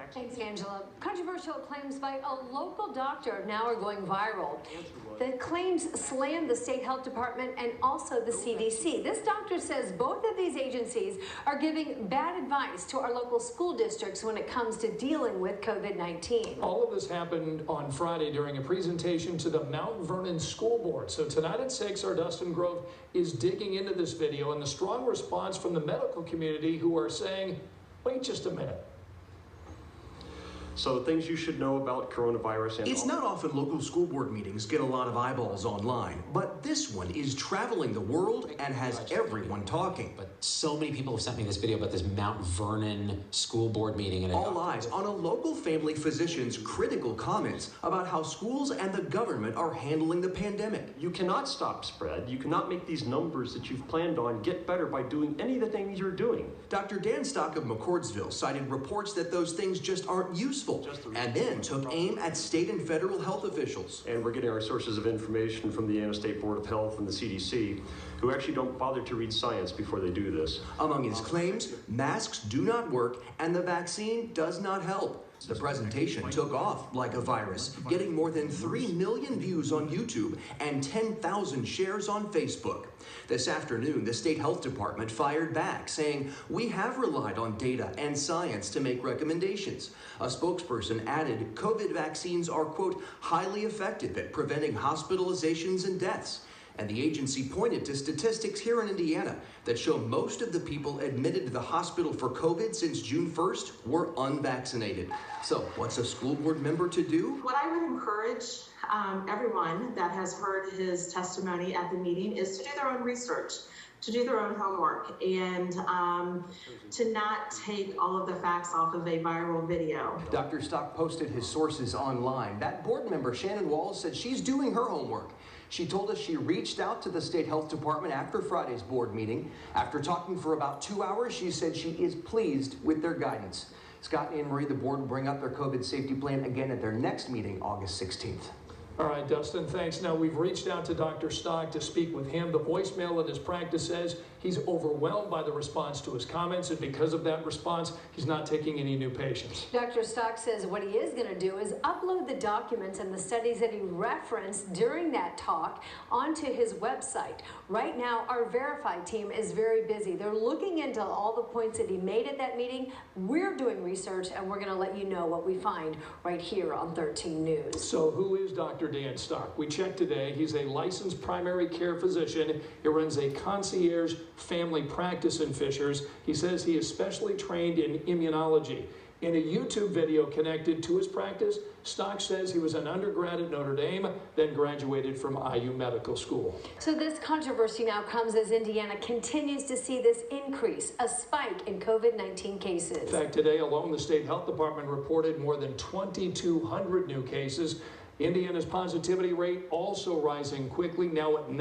next. Thanks, Angela. Controversial claims by a local doctor now are going viral. The claims slam the state health department and also the CDC. This doctor says both of these agencies are giving bad advice to our local school districts when it comes to dealing with COVID-19. All of this happened on Friday during a presentation to the Mount Vernon School Board. So tonight at 6, our Dustin Grove is digging into this video and the strong response from the medical community who are saying, wait just a minute. So things you should know about coronavirus. It's not often local school board meetings get a lot of eyeballs online, but this one is traveling the world and has everyone talking. But so many people have sent me this video about this Mount Vernon school board meeting. And all eyes on a local family physician's critical comments about how schools and the government are handling the pandemic. You cannot stop spread. You cannot make these numbers that you've planned on get better by doing any of the things you're doing. Dr. Dan Stock of McCordsville cited reports that those things just aren't useful, and then took aim at state and federal health officials. And we're getting our sources of information from the Indiana State Board of Health and the CDC, who actually don't bother to read science before they do this. Among his claims, masks do not work and the vaccine does not help. The presentation took off like a virus, getting more than 3 million views on YouTube and 10,000 shares on Facebook. This afternoon, the state health department fired back, saying, "We have relied on data and science to make recommendations." A spokesperson added, COVID vaccines are, quote, highly effective at preventing hospitalizations and deaths. And the agency pointed to statistics here in Indiana that show most of the people admitted to the hospital for COVID since June 1st were unvaccinated. So what's a school board member to do? What I would encourage everyone that has heard his testimony at the meeting is to do their own research, to do their own homework, and to not take all of the facts off of a viral video. Dr. Stock posted his sources online. That board member, Shannon Walls, said she's doing her homework. She told us she reached out to the state health department after Friday's board meeting. After talking for about 2 hours, she said she is pleased with their guidance. Scott and Anne Marie, the board will bring up their COVID safety plan again at their next meeting, August 16th. All right, Dustin, thanks. Now, we've reached out to Dr. Stock to speak with him. The voicemail at his practice says he's overwhelmed by the response to his comments, and because of that response, he's not taking any new patients. Dr. Stock says what he is going to do is upload the documents and the studies that he referenced during that talk onto his website. Right now, our Verify team is very busy. They're looking into all the points that he made at that meeting. We're doing research, and we're going to let you know what we find right here on 13 News. So who is Dr. Dan Stock? We checked today. He's a licensed primary care physician. He runs a concierge family practice in Fishers. He says he is specially trained in immunology. In a YouTube video connected to his practice, Stock says he was an undergrad at Notre Dame, then graduated from IU Medical School. So this controversy now comes as Indiana continues to see this increase, a spike in COVID-19 cases. In fact, today alone, the state health department reported more than 2,200 new cases. Indiana's positivity rate also rising quickly, now at